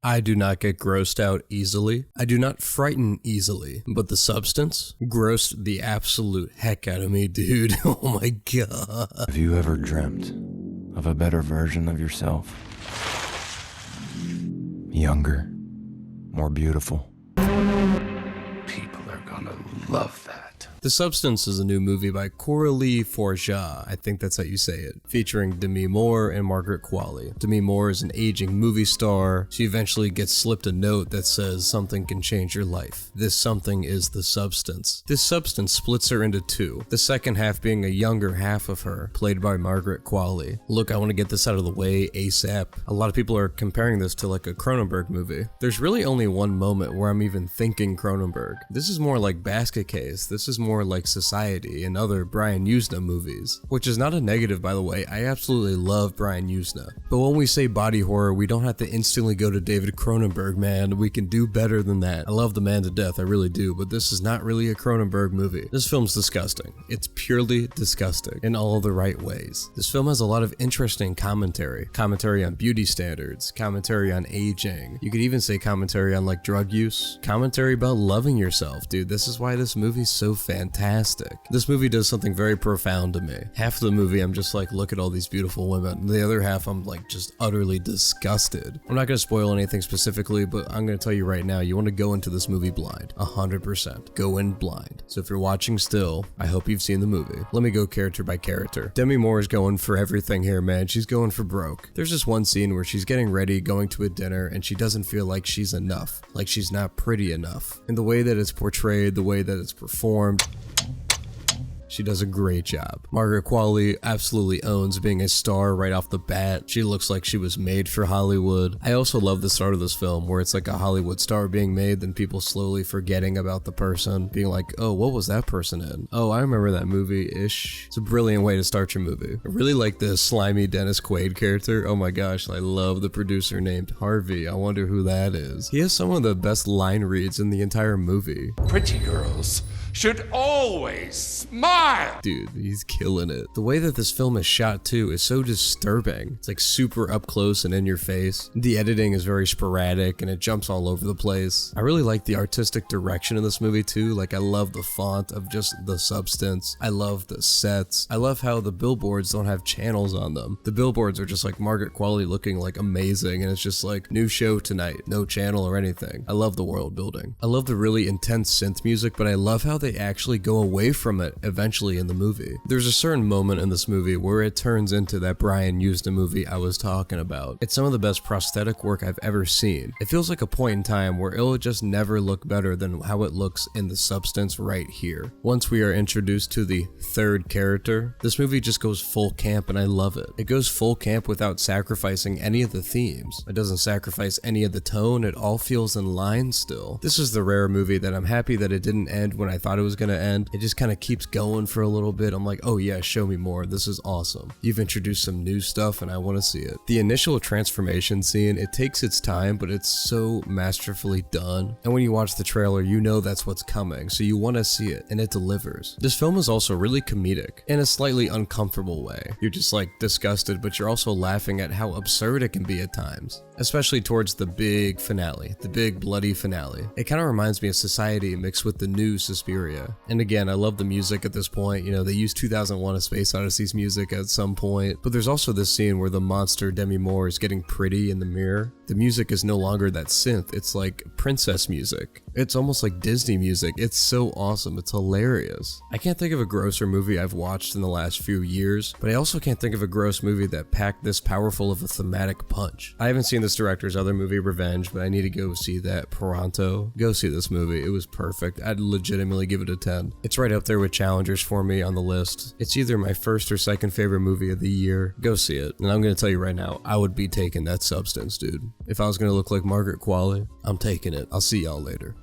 I do not get grossed out easily. I do not frighten easily. But The Substance grossed the absolute heck out of me, dude. Oh my god. Have you ever dreamt of a better version of yourself? Younger, more beautiful. People are gonna love that. The Substance is a new movie by Qualley, I think that's how you say it, featuring Demi Moore and Margaret Qualley. Demi Moore is an aging movie star. She eventually gets slipped a note that says something can change your life. This something is the substance. This substance splits her into two, the second half being a younger half of her, played by Margaret Qualley. Look, I want to get this out of the way ASAP. A lot of people are comparing this to like a Cronenberg movie. There's really only one moment where I'm even thinking Cronenberg. This is more like Basket Case. This is more like Society and other Brian Yuzna movies, which is not a negative, by the way. I absolutely love Brian Yuzna. But when we say body horror, we don't have to instantly go to David Cronenberg, man. We can do better than that. I love the man to death, I really do, but this is not really a Cronenberg movie. This film's disgusting. It's purely disgusting in all the right ways. This film has a lot of interesting commentary on beauty standards, commentary on aging. You could even say commentary on like drug use, commentary about loving yourself, dude. This is why this movie's so fantastic. This movie does something very profound to me. Half of the movie I'm just like, look at all these beautiful women, and the other half I'm like just utterly disgusted. I'm not gonna spoil anything specifically, but I'm gonna tell you right now, you want to go into this movie blind, 100%. Go in blind. So if you're watching still, I hope you've seen the movie. Let me go character by character. Demi Moore is going for everything here, man. She's going for broke. There's this one scene where she's getting ready, going to a dinner, and she doesn't feel like she's enough, like she's not pretty enough. And the way that it's portrayed, the way that it's performed, she does a great job. Margaret Qualley absolutely owns being a star right off the bat. She looks like she was made for Hollywood. I also love the start of this film where it's like a Hollywood star being made, then people slowly forgetting about the person, being like, oh, what was that person in? Oh, I remember that movie-ish. It's a brilliant way to start your movie. I really like the slimy Dennis Quaid character. Oh my gosh, I love the producer named Harvey. I wonder who that is. He has some of the best line reads in the entire movie. Pretty girls should always smile. Dude, he's killing it. The way that this film is shot too is so disturbing. It's like super up close and in your face. The editing is very sporadic and it jumps all over the place. I really like the artistic direction of this movie too. Like I love the font of just The Substance. I love the sets. I love how the billboards don't have channels on them. The billboards are just like Margaret Qualley looking like amazing, and it's just like new show tonight, no channel or anything. I love the world building. I love the really intense synth music, but I love how they actually go away from it eventually in the movie. There's a certain moment in this movie where it turns into that Brian Yuzna movie I was talking about. It's some of the best prosthetic work I've ever seen. It feels like a point in time where it'll just never look better than how it looks in The Substance right here. Once we are introduced to the third character, this movie just goes full camp and I love it. It goes full camp without sacrificing any of the themes. It doesn't sacrifice any of the tone. It all feels in line still. This is the rare movie that I'm happy that it didn't end when I thought it was gonna end. It just kind of keeps going for a little bit. I'm like, oh yeah, show me more. This is awesome. You've introduced some new stuff and I want to see it. The initial transformation scene, it takes its time, but it's so masterfully done. And when you watch the trailer, you know that's what's coming, so you want to see it, and it delivers. This film is also really comedic in a slightly uncomfortable way. You're just like disgusted, but you're also laughing at how absurd it can be at times, especially towards the big finale, the big bloody finale. It kind of reminds me of Society mixed with the new Suspiria. And again, I love the music at this point. You know, they use 2001: A Space Odyssey's music at some point, but there's also this scene where the monster Demi Moore is getting pretty in the mirror. The music is no longer that synth. It's like princess music. It's almost like Disney music. It's so awesome. It's hilarious. I can't think of a grosser movie I've watched in the last few years, but I also can't think of a gross movie that packed this powerful of a thematic punch. I haven't seen this director's other movie, Revenge, but I need to go see that pronto. Go see this movie. It was perfect. I'd legitimately give it a 10. It's right up there with challengers for me on the list. It's either my first or second favorite movie of the year. Go see it. And I'm going to tell you right now, I would be taking that Substance, dude. If I was going to look like Margaret Qualley, I'm taking it. I'll see y'all later.